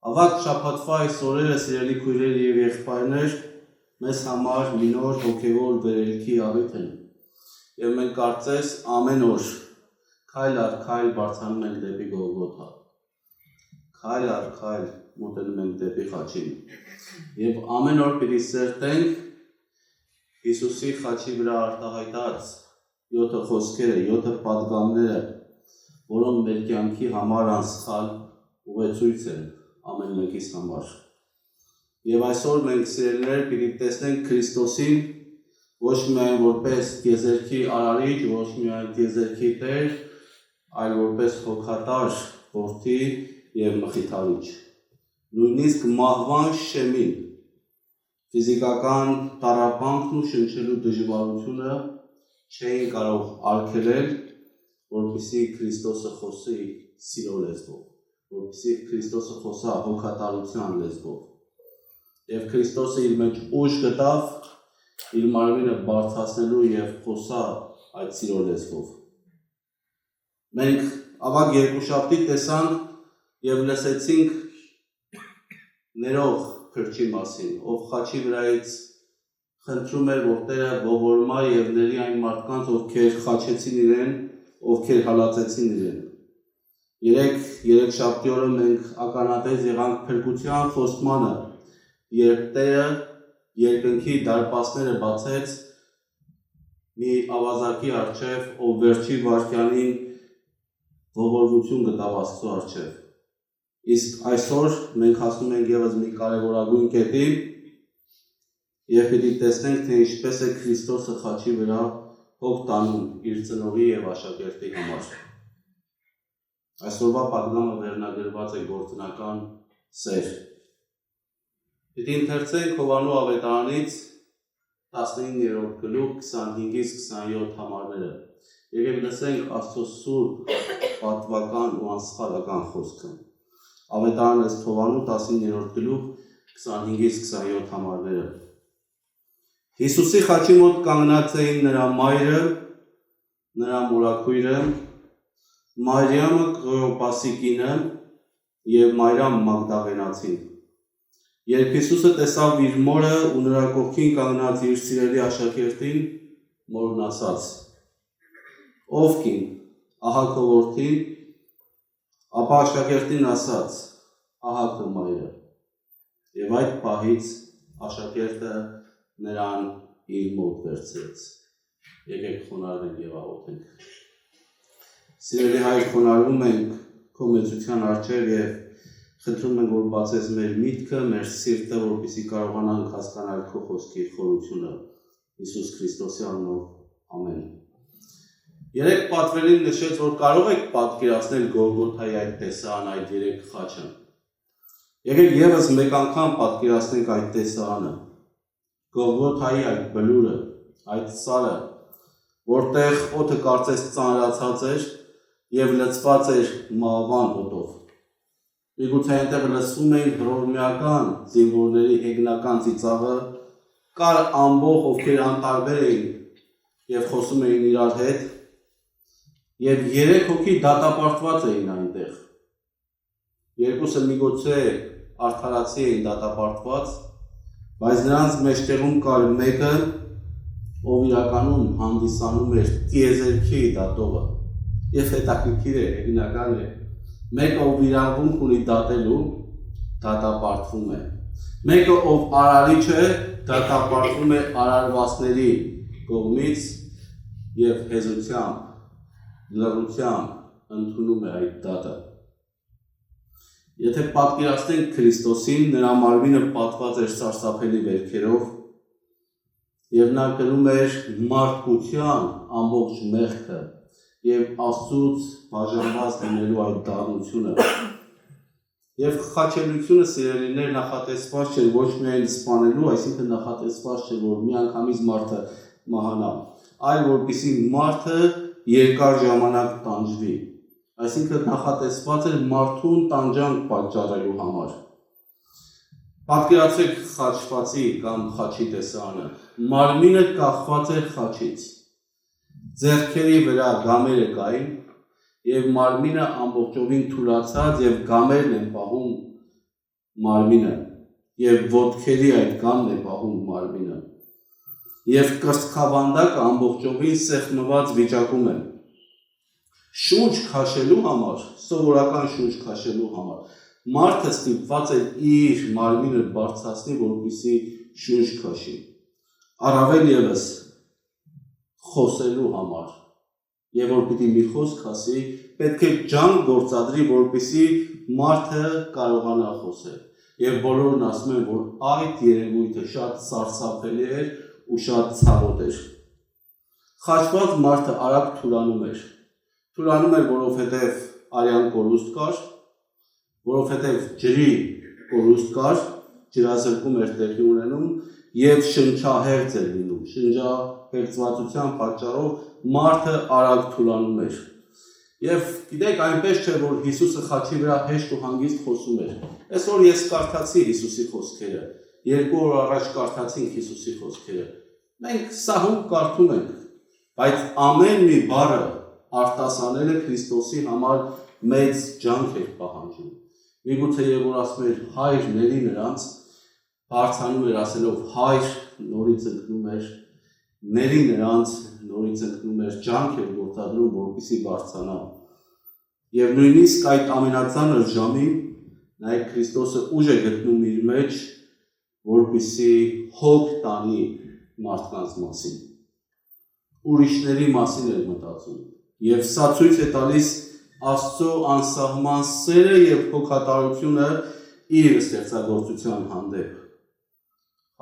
Ավակ շաբաթվա այս օրերը սիրելի քույրեր եւ եղբայրներ մեզ համար մի նոր հոգեվոր վերելքի առիթ են։ Եվ մենք կարծես ամեն օր քայլ առ քայլ բարձրանում ենք դեպի Գողգոթա։ Քայլ առ քայլ մոտենում ենք դեպի խաչին։ Եվ ամեն օր պիտի սերտենք Հիսուսի խաչի վրա արտահայտած 7 խոսքերը, 7 պատգամները, որոնք մեր կյանքի համար անսխալ ուղեցույց են ամեն մեկիս համար։ Եվ այսօր մենք սիրելիներ պիտի տեսնենք Քրիստոսին ոչ միայն որպես տիեզերքի արարիչ, ոչ միայն տիեզերքի Տեր, այլ որպես հոգատար որդի եւ մխիթարիչ։ Նույնիսկ մահվան շեմին ֆիզիկական տառապանքն ու շնչելու դժվարությունը չէին կարող արգելել, որպեսզի Քրիստոսը խոսի սիրո լեզվով, որպեսզի Քրիստոսը խոսա հոգատարության լեզվով։ Եվ Քրիստոսը իր մեջ ուժ գտավ իր մարմինը բարձրացնելու եւ խոսա այդ սիրո լեզվով։ Մենք ավագ երկուշաբթի տեսանք եւ լսեցինք ներող քրչի մասին, ով խաչի վրայից խնդրում էր, որ Տերը ողորմա եւ ների այն մարդկանց, ովքեր խաչեցին իրեն, ովքեր հալածեցին իրեն։ Երեք շաբթի օրը մենք ականատես եղանք փրկության խոստմանը, երբ Տերը երկնքի դարպասները բացեց մի ավազակի առջև, ով վերջի վայրկյանին ողորմություն գտավ Աստծո առջև։ Իսկ այսօր մենք հասնում ենք ևս մի կարևորագույն կետի եւ պիտի տեսնենք, թե ինչպես է Քրիստոսը խաչի վրա հոգ տանում իր ծնողի եւ աշակերտի համար։ Այսօրվա պատգամը վերնագրված է գործնական սեր։ Պիտի ընթերցենք Հովհաննես ավետարանից 19-րդ գլուխ 25-ից 27 համարները եւ լսենք Աստծո սուրբ պատվական ու անսխալական խոսքը։ Ավետարան ըստ Հովհաննես 19-րդ գլուխ 25-ից 27 համարները։ Հիսուսի խաչի մոտ կանգնած էին նրա մայրը, նրա մորաքույրը, Մարիամը Կլեոպասի կինը եւ Մարիամ Մագդաղենացին։ Երբ Հիսուսը տեսավ իր մորը ու նրա կողքին կանգնած իր սիրելի աշակերտին, մորն ասաց. «Ով կին, ահա քո որդին», ապա աշակերտին ասաց. «Ահա քո մայրը»։ Եվ այդ պահից աշակերտը նրան իր մոտ վերցրեց։ Եկեք խոնարհենք եւ աղոթենք։ Սիրելի Հայր, խոնարհվում ենք քո մեծության առջև եւ խնդրում ենք, որ բացես մեր միտքը, մեր սիրտը, որպեսզի կարողանանք հասկանալ քո խոսքի խորությունը։ Հիսուս Քրիստոսի անունով, ամեն։ Երեք պատվերին նշեց, որ կարող եք պատկերացնել Գողգոթայի այդ տեսարան, այդ 3 խաչը։ Եկեք եւս մեկ անգամ պատկերացնենք այդ տեսարանը։ Գողգոթայի այդ բլուրը, այդ սարը, որտեղ օդը կարծես ծանրացած էր եւ լցված էր մահվան հոտով։ Միգուցե այնտեղ լսվում էին հռոմեական զինվորների հեգնական ծիծաղը, կար ամբողջ, ովքեր անտարբեր էին եւ խոսում էին իրար հետ, եւ 3 հոգի դատապարտված էին այնտեղ։ Երկուսը միգուցե արդարացի էին դատապարտված, բայց նրանց մեջտեղում կար մեկը, ով իրականում հանդիսանում էր տիեզերքի դատողը։ Եվ հետաքրքիր է, հեգնական է։ Մեկը, ով իրավունք ունի դատելու, դատապարտվում է։ Մեկը, ով արարիչ է, դատապարտվում է արարվածների կողմից եւ հեզությամբ, լռությամբ ընդունում է այդ դատը։ Եթե պատկերացնենք Քրիստոսին, նրա մարմինը պատված էր սարսափելի վերքերով եւ նա կրում էր մարդկության ամբողջ մեղքը եւ Աստծուց բաժանված լինելու այդ դառնությունը։ Եվ խաչելությունը սիրելիներ նախատեսված չէր ոչ միայն սպանելու, այսինքն նախատեսված չէր, որ միանգամից մարդը մահանա, այլ որպեսզի մարդը երկար ժամանակ տանջվի։ Այսինքն նախատեսված էր մարդուն տանջանք պատճառելու համար։ Պատկերացրեք խաչվածի կամ խաչի տեսարանը։ Մարմինը կախված էր խաչից։ Ձեռքերի վրա գամերը կային եւ մարմինը ամբողջովին թուլացած եւ գամերն են պահում մարմինը եւ ոտքերի այդ գամն է պահում մարմինը եւ կրծքավանդակը ամբողջովին սեղմված վիճակում է շունչ քաշելու համար, սովորական շունչ քաշելու համար մարդը ստիպված է իր մարմինը բարձրացնի, որպեսզի շունչ քաշի առավել ևս խոսելու համար եւ որ պիտի մի խոսք ասի պետք է ջանք գործադրի, որպեսզի մարդը կարողանա խոսել եւ բոլորն ասում են, որ այդ երևույթը շատ սարսափելի էր ու շատ ցավոտ էր խաչված մարդը արագ թուլանում էր, որովհետեւ արյան կորուստ կար, որովհետեւ ջրի կորուստ կար, ջրազրկում էր տեղի ունենում եւ շնչահերձ էր լինում, շնչահերձվածության պատճառով մարդը արագ թուլանում էր եւ գիտեք այնպես չէ որ Հիսուսը խաչի վրա հեշտ ու հանգիստ խոսում էր այսօր ես կարդացի Հիսուսի խոսքերը 2 օր առաջ կարդացինք Հիսուսի խոսքերը մենք սահուն կարդում ենք բայց ամեն մի բառը արտասանելը Քրիստոսի համար մեծ ջանք էր պահանջում միգուցե եւ որ ասում էր հայր ների նրանց բարձանում էր ասելով հայր նորից ընկնում էր ների նրանց նորից ընկնում էր ջանք էր գործադրում որպեսզի բարձրանա եւ նույնիսկ այդ ամենածանր ժամին նայեք Քրիստոսը ուժ է գտնում իր մեջ որպեսզի հոգ տանի մարդկանց մասին ուրիշների մասին էր մտածում եւ սա ցույց է տալիս Աստծո անսահման սերը եւ հոգատարությունը իր ստեղծագործության հանդեպ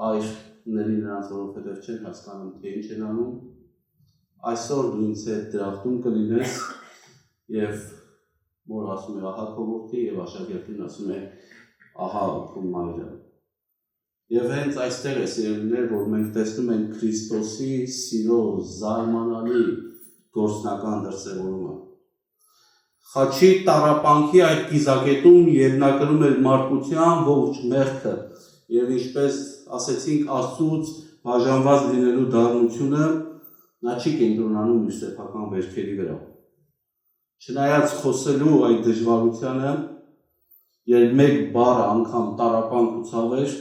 հայր ների նրանց որովհետեւ չեն հասկանում թե ինչ են անում այսօր դու ինձ հետ դրախտում կլինես եւ որ ասում է ահա քո որդի եւ աշակերտին ասում է ահա քո մայրը եւ հենց այստեղ է սիրելիներ որ մենք տեսնում ենք Քրիստոսի սիրո զարմանալի գործնական դրսևորումը խաչի տառապանքի այդ կիզակետում երբ նա կրում էր մարդկության ողջ մեղքը եւ ինչպես ասեցինք Աստծուց բաժանված լինելու դառնությունը նա չի կենտրոնանում իր սեփական վերքերի վրա չնայած խոսելու այդ դժվարությանը երբ մեկ բառ անգամ տառապանք ու ցավ էր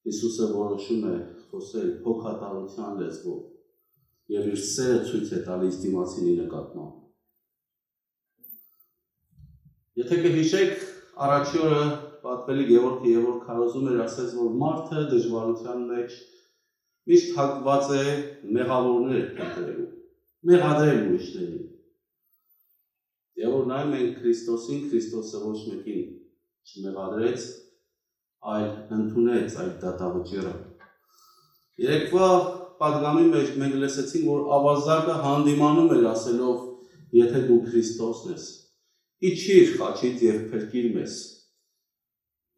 Հիսուսը որոշում է խոսել հոգատարության լեզվով եւ իր սերը ցույց է տալիս դիմացինի նկատմամբ Եթե կհիշեք առաջի օրը պատվելի Գևորգը Եվորգ քարոզում էր ասեց որ մարդը դժվարության մեջ միշտ հակված է մեղավորներ փնտրելու մեղադրել ուրիշներին եւ որ նայում ենք Քրիստոսին Քրիստոսը ոչ մեկին չմեղադրեց այլ ընդունեց այդ դատավճիռը երեկվա պատգամի մեջ մենք լսեցինք որ ավազակը հանդիմանում էր ասելով եթե դու Քրիստոսն ես իջիր խաչից եւ փրկիր մեզ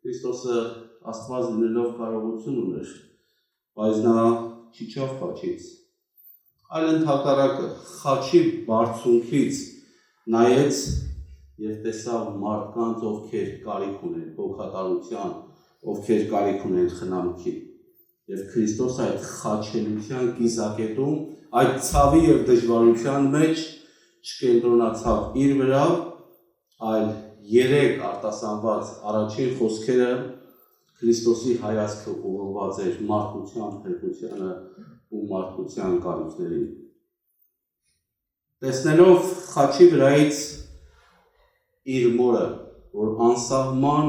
Քրիստոսը Աստված լինելով կարողություն ուներ բայց նա չիջավ խաչից այլ ընդհակառակը խաչի բարձունքից նայեց եւ տեսավ մարդկանց ովքեր կարիք ունեն հոգատարության ովքեր կարիք ունեն խնամքի եւ Քրիստոսը այդ խաչելության կիզակետում այդ ցավի եւ դժվարության մեջ չկենտրոնացավ իր վրա այլ երեք արտասանված առաջին խոսքերը Քրիստոսի հայացքը ուղղված էր մարդկության փրկությանը ու մարդկության կարիքներին տեսնելով խաչի վրայից իր մորը որ անսահման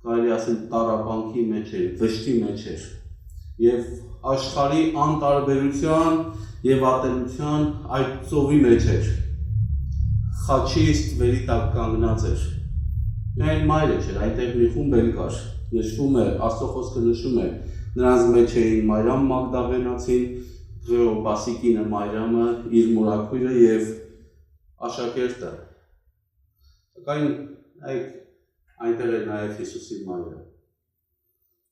կարելի ասել տառապանքի մեջ էր վշտի մեջ էր եւ աշխարհի անտարբերության եւ ատելության այդ ծովի մեջ էր խաչի ստվերի տակ կանգնած էր միայն մայրը չէր այնտեղ մի խումբ էլ կար նշվում է Աստծո խոսքը նշում է նրանց մեջ էին Մարիամ Մագդաղենացին Կլեոպասի կինը Մարիամը իր մորաքույրը եւ աշակերտը սակայն այնտեղ էր նաեւ Հիսուսի մայրը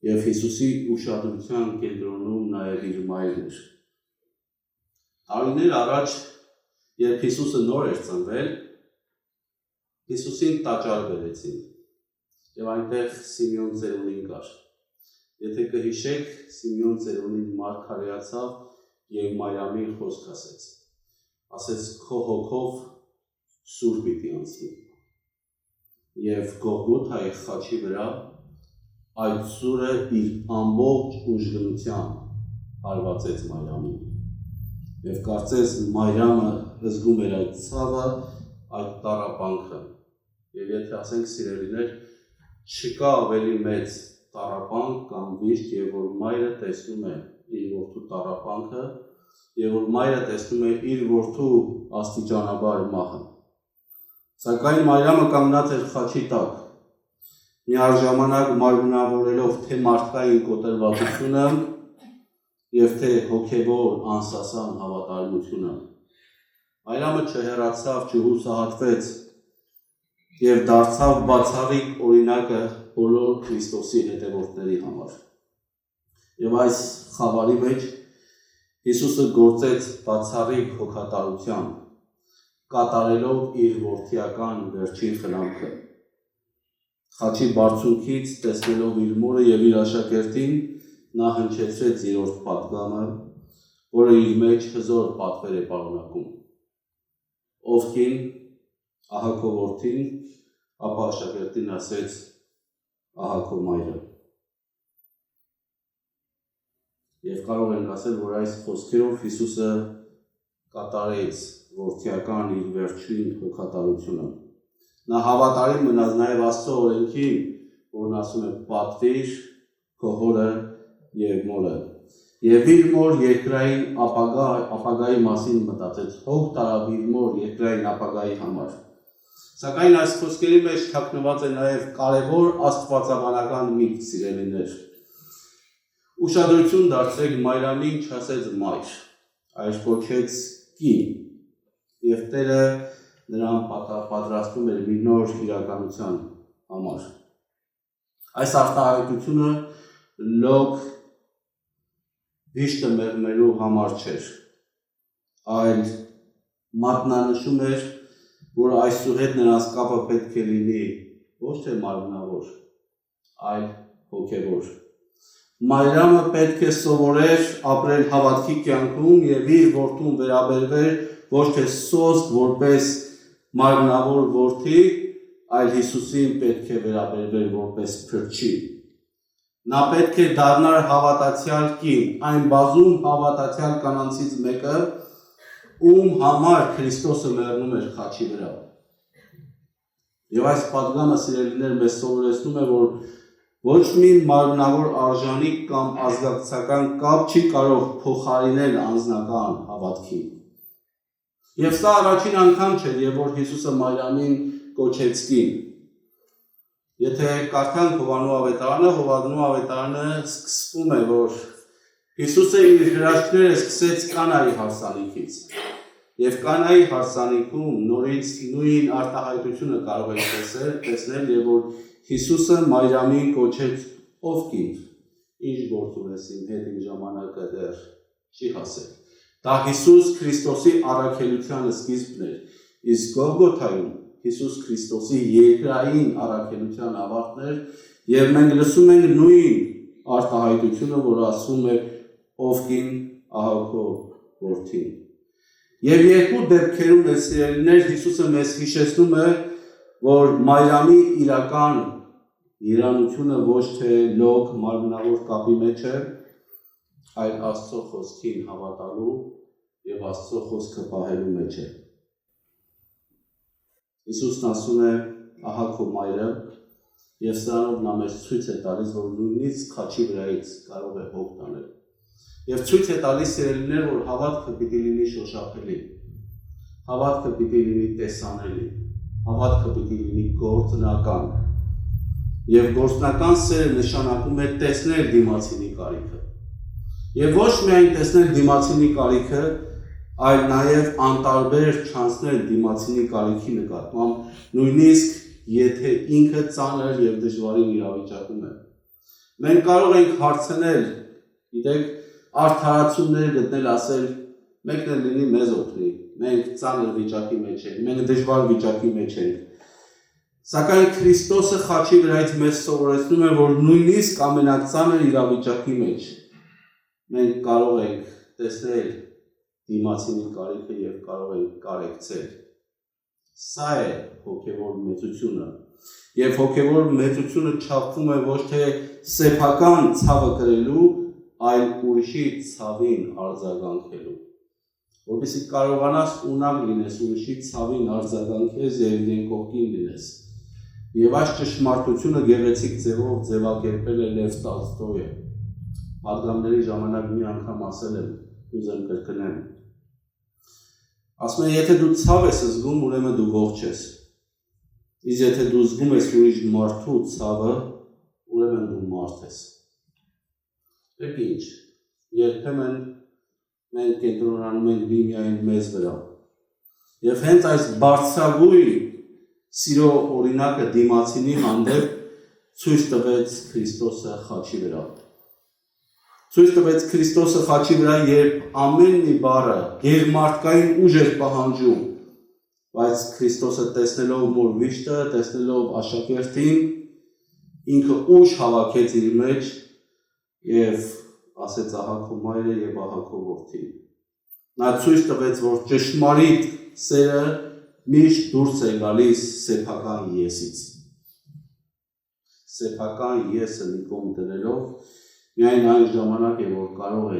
եւ Հիսուսի ուշադրության կենտրոնում նաեւ իր մայրն էր տարիներ առաջ երբ Հիսուսը նոր էր ծնվել Հիսուսին տաճար բերեցին եւ այնտեղ Սիմեոն ծերունին կար եթե կհիշեք Սիմեոն ծերունին մարգարեացավ եւ Մարիամին խոսք ասեց քո հոգով սուր պիտի անցնի եւ Գողգոթայի խաչի վրա այդ սուրը իր ամբողջ ուժգնությամբ հարվածեց Մարիամին։ Եվ կարծես Մարիամը զգում էր այդ ցավը, այդ տառապանքը։ Եվ եթե ասենք սիրելիներ, չկա ավելի մեծ տառապանք կամ վիրք, եւ որ մայրը տեսնում է իր որդու տառապանքը, եւ որ մայրը տեսնում է իր որդու աստիճանաբար մահը։ Սակայն Մարիամը կանգնած էր խաչի տակ, միաժամանակ մարմնավորելով թե մարդկային կոտրվածությունը եւ թե հոգեվոր անսասան հավատարմությունը։ Մարիամը չհեռացավ, չհուսահատվեց եւ դարձավ բացառիկ օրինակը բոլոր Քրիստոսի հետևորդների համար։ Եվ այս խավարի մեջ Հիսուսը գործեց բացառիկ հոգատարությամբ, կատարելով իր որդիական վերջին խնամքը։ Խաչի բարձունքից տեսնելով իր մորը եւ իր աշակերտին, նա հնչեցրեց երրորդ պատգամը, որը իր մեջ հզոր պատվեր է պարունակում։ Ով կին, ահա քո որդին, ապա աշակերտին ասեց, ահա քո մայրը։ Եվ կարող ենք ասել, որ այս խոսքերով Հիսուսը կատարեց որդիական իր վերջին հոգատարությունը։ Նա հավատարիմ մնաց նաև Աստծո օրենքին, որն ասում է պատվիր քո հորը եւ մորը։ Եվ իր մոր երկրային ապագայի մասին մտածեց, հոգ տարավ իր մոր երկրային ապագայի համար։ Սակայն այս խոսքերի մեջ թաքնված է նաև կարևոր աստվածաբանական միտք, սիրելիներ։ Ուշադրություն դարձրեք Մարիամին չասեց մայր, այլ կոչեց կին, եւ Տերը նրան պատրաստում էր մի նոր իրականության համար։ Այս արտահայտությունը լոկ վիշտը մեղմելու համար չէր, այլ մատնանշում էր, որ այսուհետ նրանց կապը պետք է լինի ոչ թե մարմնավոր, այլ հոգևոր։ Մարիամը պետք է սովորեր ապրել հավատքի կյանքում եւ իր որդուն վերաբերվեր ոչ թե սոսկ որպես մարմնավոր որդի, այլ Հիսուսին պետք է վերաբերվեր որպես փրկիչ։ Նա պետք է դառնար հավատացյալ կին, այն բազում հավատացյալ կանանցից մեկը, ում համար Քրիստոսը մեռնում էր խաչի վրա։ Եվ այս պատգամը, սիրելիներ, մեզ սովորեցնում է, որ ոչ մի մարմնավոր արժանիք կամ ազգակցական կապ չի կարող փոխարինել անձնական հավատքի։ Եվ սա առաջին անգամ չէր, եւ որ Հիսուսը Մարիամին կոչեց կին։ Եթե կարդանք Հովհաննես ավետարանը, Հովհաննես ավետարանը սկսվում է, որ Հիսուսը իր հրաշքները սկսեց Կանայի հարսանիքից։ Եվ Կանայի հարսանիքում նորից նույն արտահայտությունը կարող ենք տեսնել, եւ որ Հիսուսը Մարիամին կոչեց ով կին, ինչ գործ ունես իմ հետ, իմ ժամանակը դեռ չի հասել։ Դա Հիսուս Քրիստոսի առաքելության սկիզբն էր, իսկ Գողգոթայում Հիսուս Քրիստոսի երկրային առաքելության ավարտն էր, եւ մենք լսում ենք նույն արտահայտությունը, որ ասում է ով կին, ահա քո որդին։ Եվ երկու դեպքերում սիրելիներ Հիսուսը մեզ հիշեցնում է, որ Մարիամի իրական երանությունը ոչ թե լոկ մարմնավոր կապի մեջ է, այլ Աստծո խոսքին հավատալու եւ Աստծո խոսքը պահելու մեջ է։ Հիսուսն ասում է, ահա քո մայրը, եւ սրանով նա մեզ ցույց է տալիս, որ նույնիսկ խաչի վրայից կարող է հոգ տանել։ Եվ ցույց է տալիս սիրելիներ, որ հավատքը պիտի լինի շոշափելի, հավատքը պիտի լինի տեսանելի, հավատքը պիտի լինի գործնական։ Եվ գործնական սերը նշանակում է տեսնել դիմացինի կարիքը։ Եվ ոչ միայն տեսնել դիմացինի կարիքը, այլ նաև անտարբեր չանցնել դիմացինի կարիքի նկատմամբ, նույնիսկ եթե ինքը ծանր եւ դժվարին իրավիճակում է։ Մենք կարող ենք հարցնել, գիտեք, արդարացումներ գտնել, ասել, մեկն էլ լինի մեզ օգնի, մենք ծանր վիճակի մեջ ենք, մենք դժվար վիճակի մեջ ենք։ Սակայն Քրիստոսը խաչի վրայից մեզ սովորեցնում է, որ նույնիսկ ամենածանր իրավիճակի մեջ մենք կարող ենք տեսնել դիմացինի կարիքը եւ կարող ենք կարեկցել։ Սա է հոգեվոր մեծությունը, Եվ հոգևոր մեծությունը չափվում է ոչ թե սեփական ցավը կրելու, այլ ուրիշի ցավին արձագանքելու։ Որպեսզի կարողանաս ունակ լինես ուրիշի ցավին արձագանքես եւ իրեն կողքին լինես։ Եվ այս ճշմարտությունը գեղեցիկ ձևով ձևակերպել է Լև Տոլստոյը։ Պատգամների ժամանակ մի անգամ ասել եմ, ուզեմ կրկնեմ։ Ասում է, եթե դու ցավ ես զգում, ուրեմն դու ողջ ես։ Իսկ եթե դու զգում ես ուրիշ մարդու ցավը, ուրեմն դու մարդ ես։ Դե ինչ, երբեմն մենք կենտրոնանում ենք միայն մեզ վրա։ Եվ հենց այս բարձրագույն սիրո օրինակը դիմացինի հանդեպ ցույց տվեց Քրիստոսը խաչի վրա։ Ցույց տվեց Քրիստոսը խաչի վրա, երբ ամեն մի բառը գերմարդկային ուժ էր պահանջում, բայց Քրիստոսը տեսնելով մոր վիշտը, տեսնելով աշակերտին, ինքը ուժ հավաքեց իր մեջ եւ ասեց ահա քո մայրը եւ ահա քո որդին։ Նա ցույց տվեց, որ ճշմարիտ սերը միշտ դուրս է գալիս սեփական եսից։ Սեփական եսը մի կողմ դնելով միայն այն ժամանակ է, որ կարող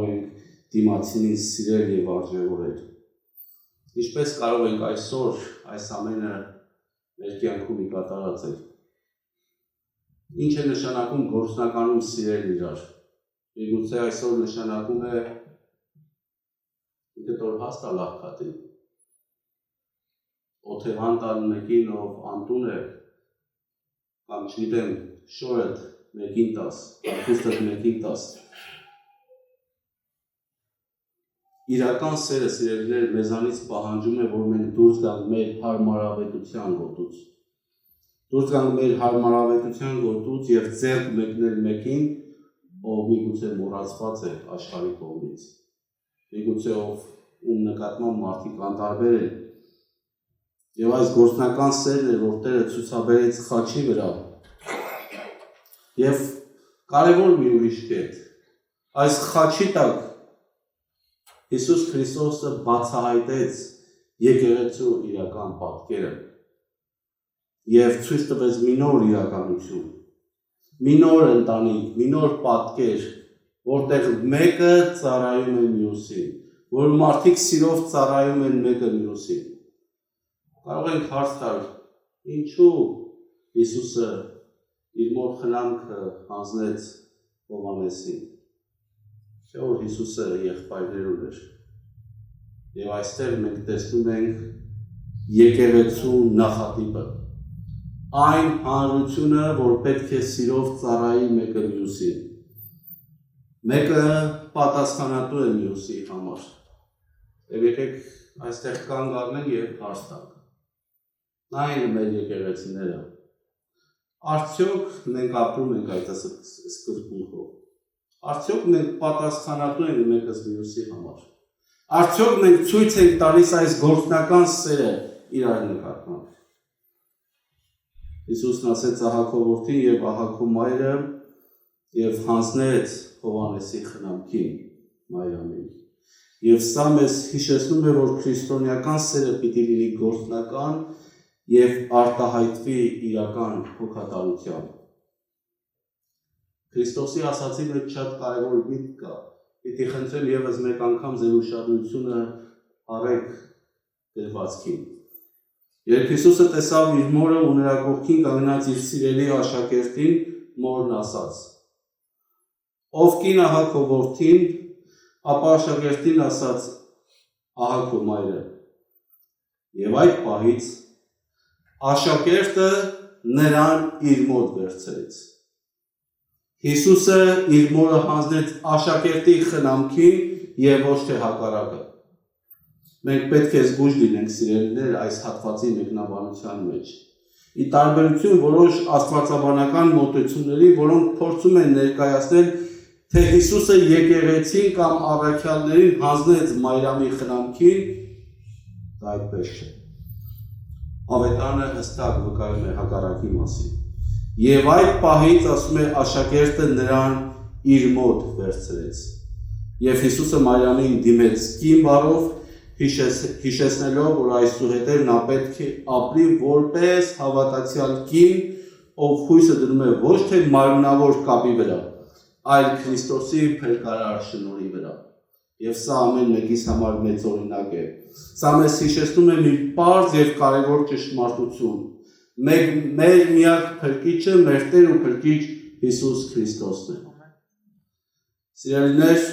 ենք դիմացինին սիրել եւ արժևորել։ Ինչպես կարող ենք այսօր այս ամենը մեր կյանքում կատարածել։ Ինչ է նշանակում գործնականում սիրել իրար։ Միգուցե այսօր նշանակում է ինքնտոր հաստալախ քատի։ Օթևան տան մեկին ով անտուն է, կամ չգիտեմ, շորդ մեկին տաս, ապուստը մեկին տաս։ Իրական սերը սիրելիներ մեզանից պահանջում է, որ մենք դուրս գանք մեր հարմարավետության գոտուց։ Դուրս գանք մեր հարմարավետության գոտուց եւ ձեռք մեկնել մեկին, ով միգուցե մոռացված է աշխարհի կողմից։ Միգուցե ով ում նկատմամբ մարդիկ անտարբեր են։ Եվ այս գործնական սերն է, որ Տերը ցուցաբերեց խաչի վրա։ Եվ կարևոր մի ուրիշ կետ, այս խաչի տակ Հիսուս Քրիստոսը բացահայտեց եկեղեցու իրական պատկերը եւ ցույց տվեց մի նոր իրականություն, մի նոր ընտանիք, մի նոր պատկեր, որտեղ մեկը ծառայում է մյուսին, որ մարդիկ սիրով ծառայում են մեկը մյուսին։ Կարող ենք հարց տալ, ինչու Հիսուսը իր մոր խնամքը հանձնեց Հովհաննեսին։ Չէ՞ որ Հիսուսը եղբայրներ ուներ։ Եվ այստեղ մենք տեսնում ենք եկեղեցու նախատիպը։ Այն հանրությունը, որ պետք է սիրով ծառայի մեկը մյուսին։ Մեկը պատասխանատու է մյուսի համար։ Եվ եկեք այստեղ կանգ առնենք եւ հարց տանք։ Նայեն մեր եկեղեցիները։ Արդյոք մենք ապրում ենք այդ սկզբունքով։ Արդյոք մենք պատասխանատու ենք մեկս մյուսի համար։ Արդյոք մենք ցույց ենք տալիս այս գործնական սերը իրար նկատմամբ։ Հիսուսն ասեց ահա քո որդին եւ ահա քո մայրը եւ հանձնեց Հովհաննեսի խնամքին Մարիամին։ Եվ սա մեզ հիշեցնում է, որ քրիստոնեական սերը պիտի լինի գործնական եւ արտահայտվի իրական հոգատարությամբ։ Քրիստոսի ասացի մեջ շատ կարևոր միտք կա։ Պիտի խնդրեմ եւս մեկ անգամ ձեր ուշադրությունը առեք գրվածքին։ Երբ Հիսուսը տեսավ իր մորը ու նրա կողքին կանգնած իր սիրելի աշակերտին, մորն ասաց. Ով կին ահա քո որդին, ապա աշակերտին ասաց. ահա քո մայրը։ Եվ այդ պահից աշակերտը նրան իր մոտ վերցրեց։ Հիսուսը իր մորը հանձնեց աշակերտի խնամքին եւ ոչ թե հակառակը։ Մենք պետք է զգույշ լինենք սիրելիներ այս հատվածի մեկնաբանության մեջ։ Ի տարբերություն որոշ աստվածաբանական մոտեցումների, որոնք փորձում են ներկայացնել, թե Հիսուսը եկեղեցին կամ առաքյալներին հանձնեց Մարիամի խնամքին, դա այդպես չէ։ Ավետարանը հստակ վկայում է հակառակի մասին։ Եվ այդ պահից ասում է աշակերտը նրան իր մոտ վերցրեց։ Եվ Հիսուսը Մարիամին դիմեց կին բառով, հիշեցնելով, որ այսուհետև նա պետք է ապրի որպես հավատացյալ կին, ով հույսը դնում է ոչ թե մարմնավոր կապի վրա, այլ Քրիստոսի փրկարար շնորհի վրա։ Եվ սա ամեն մեկիս համար մեծ օրինակ է։ Սա մեզ հիշեցնում է մի պարզ եւ կարևոր ճշմարտություն։ Մեր միակ փրկիչը, մեր Տեր ու Փրկիչ Հիսուս Քրիստոսն է։ Սիրելիներ,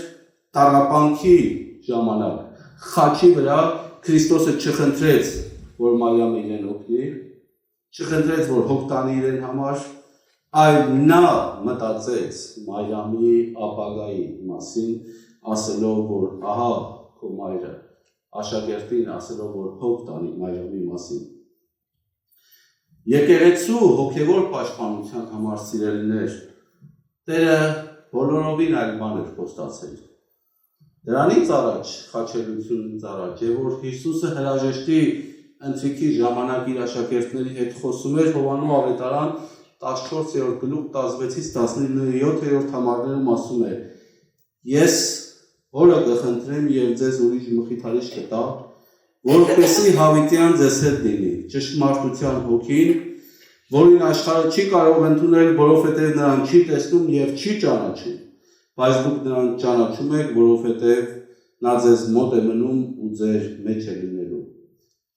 տառապանքի ժամանակ խաչի վրա Քրիստոսը չխնդրեց, որ Մարիամը իրեն օգնի, չխնդրեց, որ հոգ տանի իրեն համար, այլ նա մտածեց Մարիամի ապագայի մասին, ասելով, որ ահա քո մայրը, աշակերտին ասելով, որ հոգ տանի Մարիամի մասին։ Եկեղեցու հոգևոր պաշտպանության համար, սիրելիներ, Տերը բոլորովին այլ բան էր խոստացել։ Դրանից առաջ, խաչելությունից առաջ, եւ որ Հիսուսը հրաժեշտի ընթրիքի ժամանակ իր աշակերտների հետ խոսում էր Հովանու ավետարան 14-րդ գլուխ 16-ից 19-րդ համարներում ասում է. Ես Հորը կխնդրեմ եւ ձեզ ուրիշ մխիթարիչ կտա, որպեսզի հավիտյան ձեզ հետ լինի, ճշմարտության հոգին, որին աշխարհը չի կարող ընդունել, որովհետեւ նրան չի տեսնում եւ չի ճանաչում, բայց դուք նրան ճանաչում եք, որովհետեւ նա ձեզ մոտ է մնում ու ձեր մեջ է լինելու։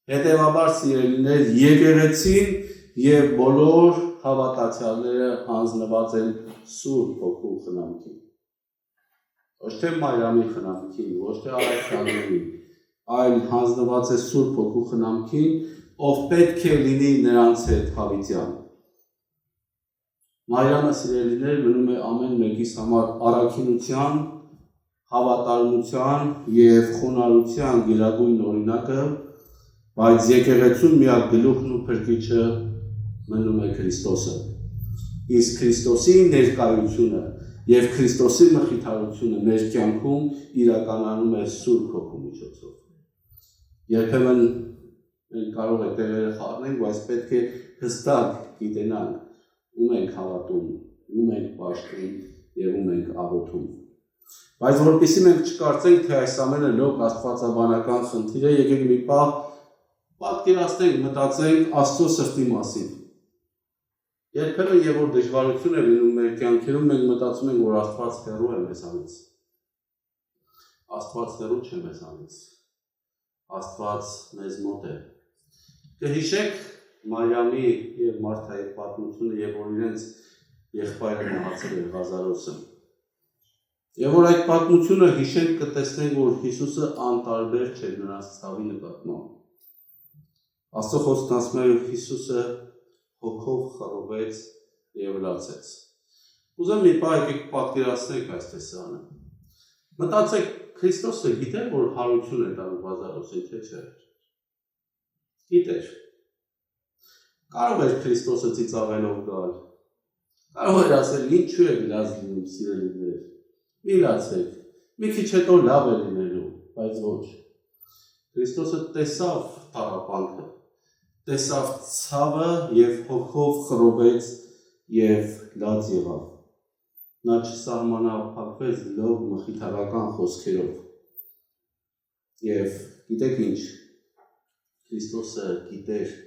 Հետևաբար, սիրելիներ, եկեղեցին եւ բոլոր հավատացյալները հանձնված են Սուրբ Հոգու խնամքին։ Ոչ թե Մարիամի խնամքին, ոչ թե առաքյալների, այլ հանձնված է Սուրբ Հոգու խնամքին, ով պետք է լինի նրանց հետ հավիտյան։ Մարիամը, սիրելիներ, մնում է ամեն մեկիս համար առաքինության, հավատարմության եւ խոնարհության գերագույն օրինակը, բայց եկեղեցու միակ գլուխն ու փրկիչը մնում է Քրիստոսը։ Իսկ Քրիստոսի ներկայությունը եւ Քրիստոսի մխիթարությունը մեր կյանքում իրականանում է Սուրբ Հոգու միջոցով։ Երբեմն մենք կարող է տեղերը խառնենք, բայց պետք է հստակ գիտենանք ում ենք հավատում, ում ենք պաշտում եւ ում ենք աղոթում։ Բայց որպեսզի մենք չկարծենք, թե այս ամենը լոկ աստվածաբանական խնդիր է, եկեք մի պահ պատկերացնենք, մտածենք Աստծո սրտի մասին։ Երբեմն եւ որ դժվարություն է լինում մեր կյանքերում, մենք մտածում ենք, որ Աստված հեռու է մեզանից։ Աստված հեռու չէ մեզանից։ Աստված մեզ մոտ է։ Կհիշեք Մարիամի եւ Մարթայի պատմությունը, եւ որ իրենց եղբայրը մահացել էր Ղազարոսը։ Եվ որ այդ պատմությունը հիշենք, կտեսնենք, որ Հիսուսը անտարբեր չէր նրանց ցավի նկատմամբ։ Աստծո խոսքն ասում է, Հիսուսը հոգով խռովեց եւ լացեց։ Ուզում մի պահ եկեք պատկերացնենք այս տեսարանը։ Մտածեք, Քրիստոսը գիտեր, որ հարություն է տանում Ղազարոսին, թե չէ։ Գիտեր։ Կարող էր Քրիստոսը ծիծաղելով գալ։ Կարող էր ասել, ինչու է լաց լինում, սիրելիներ։ Մի լացեք, մի քիչ հետո լավ է լինելու, բայց ոչ։ Քրիստոսը տեսավ տառապանքը, տեսավ ցավը եւ հոգով խռովեց եւ լաց եղավ։ Նա չսահմանափակվեց լավ մխիթարական խոսքերով։ Եվ գիտեք ինչ, Քրիստոսը գիտեր,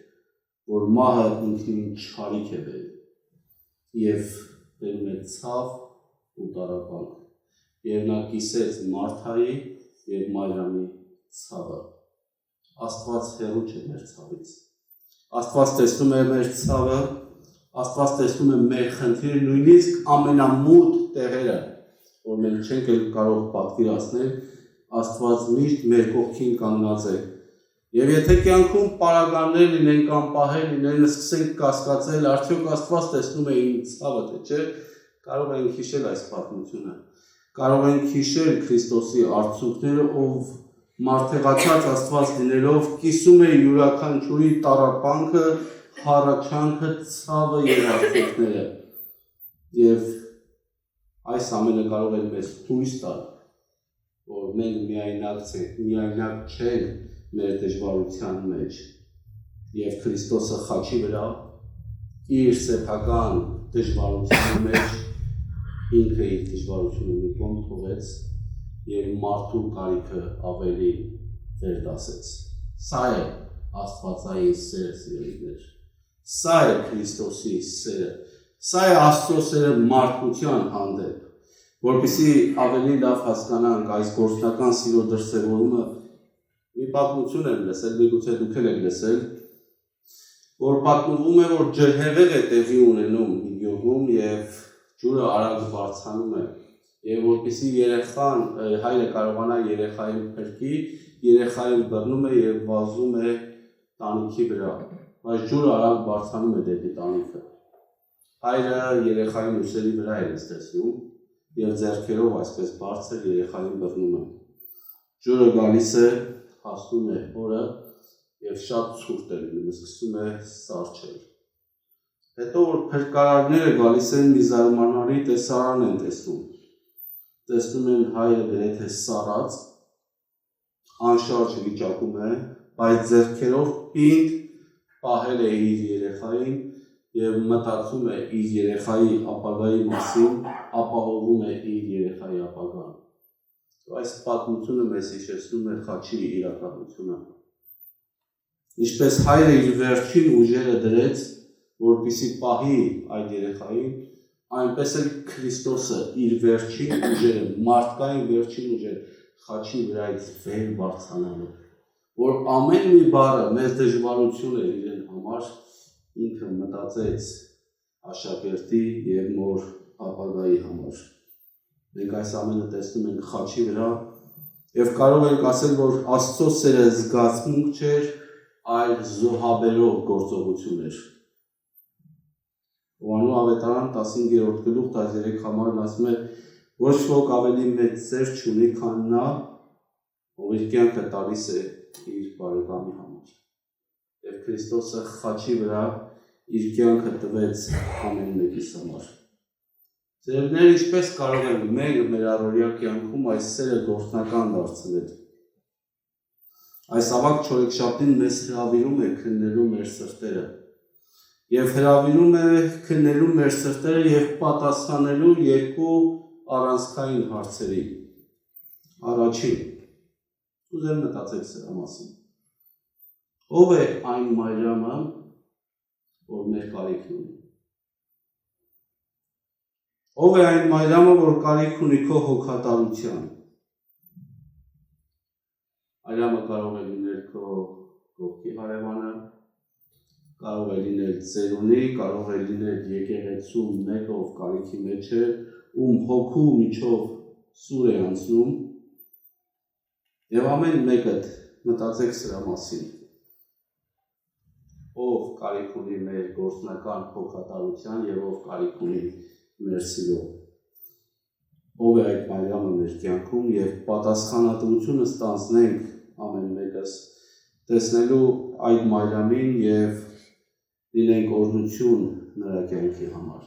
որ մահը ինքնին չարիք է բերում եւ բերում է ցավ ու տառապանք։ Եվ նա կիսեց Մարթայի եւ Մարիամի ցավը։ Աստված հեռու չէ մեր ցավից։ Աստված տեսնում է մեր ցավը, Աստված տեսնում է մեր խնդիրը, նույնիսկ ամենամութ տեղերը, որ մենք չենք կարող պատկերացնել, Աստված միշտ մեր կողքին կանգնած է։ Եվ եթե կյանքում պարագաներ լինեն կամ պահեր լինեն, սկսենք կասկածել, արդյոք Աստված տեսնում է իմ ցավը, թե չէ, կարող ենք հիշել այս պատմությունը։ Կարող ենք հիշել Քրիստոսի արցունքները, ով մարդեղացած Աստված լինելով կիսում է յուրաքանչյուրի տառապանքը, հառաչանքը, ցավը եւ արցունքները։ Եվ այս ամենը կարող է մեզ հույս տալ, որ մենք միայնակ չենք մեր դժվարության մեջ։ Եվ Քրիստոսը խաչի վրա իր սեփական դժվարության մեջ ինքը իր դժվարությունը մի կողմ թողեց եւ մարդու կարիքը ավելի վերդասեց։ Սա է Աստվածային սերը, սիրելիներ։ Սա է Քրիստոսի սերը։ Սա է Աստծո սերը մարդկության հանդեպ, որպեսզի ավելի լավ հասկանանք այս գործնական սիրո դրսևորումը։ Մի պատմություն եմ լսել, միգուցե դուք էլ եք լսել, որ պատմվում է, որ ջրհեղեղ է տեղի ունենում մի գյուղում եւ ջուրը արագ բարձրանում է, եւ որպեսզի երեխան, հայրը կարողանա երեխային փրկի, երեխային բռնում է եւ վազում է տանիքի վրա, բայց ջուրը արագ բարձրանում է դեպի տանիքը։ Հայրը երեխային ուսերի վրա է նստեցնում եւ ձեռքերով այսպես բարձր երեխային բռնում է։ Ջուրը գալիս է, հասնում է օրը եւ շատ ցուրտ է լինում, սկսում է սառչել։ Հետո որ փրկարարները գալիս են, մի զարմանալի տեսարան են տեսնում։ Տեսնում են հայրը գրեթե սառած, անշարժ վիճակում է, բայց ձեռքերով պինդ պահել է իր երեխային եւ մտածում է իր երեխայի ապագայի մասին, ապահովում է իր երեխայի ապագան։ Այս պատմությունը մեզ հիշեցնում է խաչի իրականությունը։ Ինչպես հայրը իր վերջին ուժերը դրեց, որպեսզի պահի այդ երեխային, այնպես էլ Քրիստոսը իր վերջին ուժերը, մարդկային վերջին ուժերը խաչի վրայից վեր բարձրանալու, որ ամեն մի բառը մեծ դժվարություն էր իրեն համար, ինքը մտածեց աշակերտի եւ մոր ապագայի համար։ Մենք այս ամենը տեսնում ենք խաչի վրա եւ կարող ենք ասել, որ Աստծո սերը զգացմունք չէր, այլ զոհաբերող գործողություն էր։ Հովանու ավետարան 15-րդ գլուխ 13 համարն ասում է. ոչ ոք ավելի մեծ սեր չունի, քան նա, ով իր կյանքը տալիս է իր բարեկամի համար։ Եվ Քրիստոսը խաչի վրա իր կյանքը տվեց ամեն մեկիս համար։ Ձերներ ինչպես կարող ենք մենք մեր առօրյա կյանքում այս սերը գործնական դարձնել։ Այս ավագ չորեքշաբթին մեզ հրավիրում է քննելու մեր սրտերը եւ հրավիրում է քննելու մեր սրտերը եւ պատասխանելու երկու առանցքային հարցերի։ Առաջին, ուզեմ մտածեք սրա մասին։ Ո՞վ է այն Մարիամը, որ մեր կարիքն ունի։ Ով է այն Մարիամը, որ կարիք ունի քո հոգատարության։ Մարիամը կարող է լինել քո կողքի հարևանը, կարող է լինել ծերունի, կարող է լինել եկեղեցու մեկը, ով կարիքի մեջ է, ում հոգու միջով սուր է անցնում, եւ ամեն մեկը մտածեք սրա մասին։ Ով կարիք ունի մեր գործնական հոգատարության եւ ով կարիք ունի մեր սիրո։ Ով է այդ Մարիամը մեր կյանքում եւ պատասխանատվությունը ստանձնենք ամեն մեկս տեսնելու այդ Մարիամին եւ լինենք օրհնություն նրա կյանքի համար։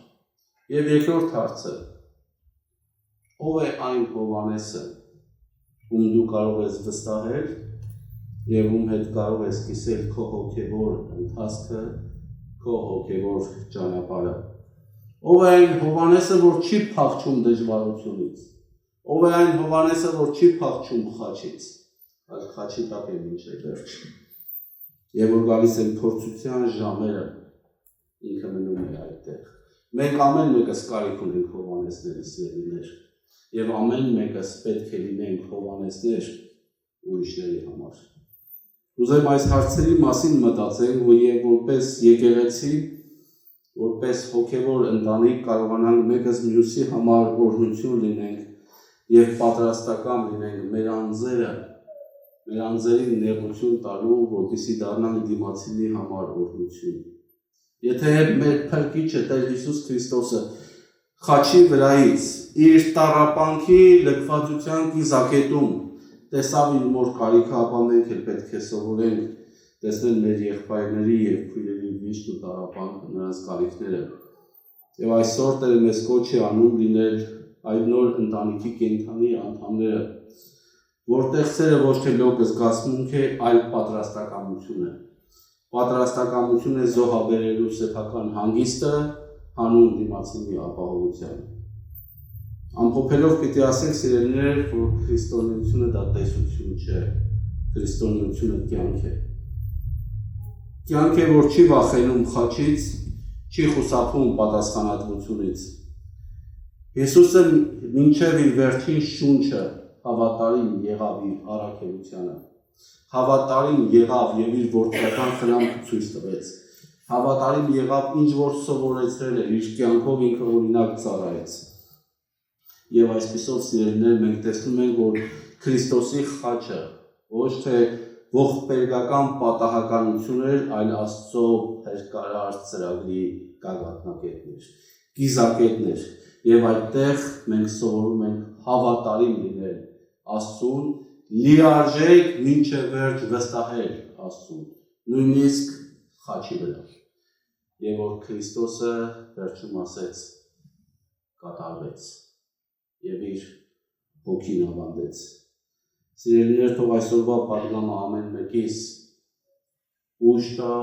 Եվ երկրորդ հարցը. ով է այն Հովհաննեսը, ում դու կարող ես վստահել եւ ում հետ կարող ես կիսել քո հոգեվոր ընթացքը, քո հոգեվոր ճանապարհը։ Ով է այն Հովհաննեսը, որ չի փախչում դժվարությունից։ Ով է այն Հովհաննեսը, որ չի փախչում խաչից, այլ խաչի տակ է մինչև վերջ։ Եվ որ գալիս են փորձության ժամերը, ինքը մնում է այդտեղ։ Մենք ամեն մեկս կարիք ունենք Հովհաննեսների սիրելիներ, եւ ամեն մեկս պետք է լինենք Հովհաննեսներ ուրիշների համար։ Ուզեմ այս հարցերի մասին մտածենք, եւ որպես եկեղեցի, որպես հոգևոր ընտանիք կարողանանք մեկս մյուսի համար օրհնություն լինենք եւ պատրաստական լինենք մեր անձերին նեղություն տալու, որպեսզի դառնանք դիմացինի համար օրհնություն։ Եթե մեր Փրկիչը Տեր Հիսուս Քրիստոսը խաչի վրայից իր տառապանքի լքվածության կիզակետում տեսավ իր մոր կարիքը, ապա մենք էլ պետք է սովորենք տեսնել մեր եղբայրների եւ քույրերի վիշտ ու տառապանքը, նրանց կարիքները։ Եվ այսօր Տերը մեզ կոչ է անում լինել այդ նոր ընտանիքի կենդանի անդամները, որտեղ սերը ոչ թե լոկ զգացմունք է, այլ պատրաստակամություն է։ Պատրաստակամություն է զոհաբերելու սեփական հանգիստը հանուն դիմացինի ապահովության։ Ամփոփելով պիտի ասենք, սիրելիներ, որ քրիստոնեությունը դա տեսություն չէ։ քրիստոնեությունը կյանք է։ Կյանք է, որ չի վախենում խաչից, չի խուսափում պատասխանատվությունից։ Հիսուսը մինչև իր վերջին շունչը հավատարիմ եղավ իր առաքելությանը։ Հավատարիմ եղավ եւ իր որդիական խնամքը ցույց տվեց։ Հավատարիմ եղավ ինչ որ սովորեցրել էր, իր կյանքով ինքը օրինակ ծառայեց։ Եվ այսպիսով սիրելիներ մենք տեսնում ենք, որ Քրիստոսի խաչը ոչ թե ողբերգական պատահականություն էր, այլ Աստծո հերկարար ծրագրի գագաթնակետն էր, կիզակետն էր։ Եվ այդտեղ մենք սովորում ենք հավատարիմ լինել Աստծուն, լիարժեք մինչև վերջ վստահել Աստծուն, նույնիսկ խաչի վրա։ Եվ որ Քրիստոսը վերջում ասեց, կատարվեց, եւ իր հոգին ավանդեց։ Սիրելիներ, թող այսօրվա պատգամը ամեն մեկիս ուժ տա,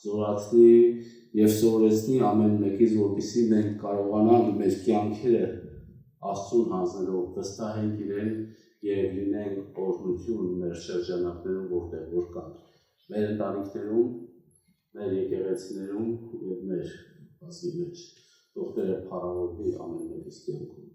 զորացնի եւ սովորեցնի ամեն մեկից, որպեսզի մենք կարողանանք մեր կյանքերը Աստծուն հանձնելով վստահենք իրեն եւ լինենք օրհնություն մեր շրջանակներում, որտեղ որ կան, մեր ընտանիքներում, մեր եկեղեցիներում եւ մեր ազգի մեջ։ Թող Տերը փառավորվի ամեն մեկիս կյանքում։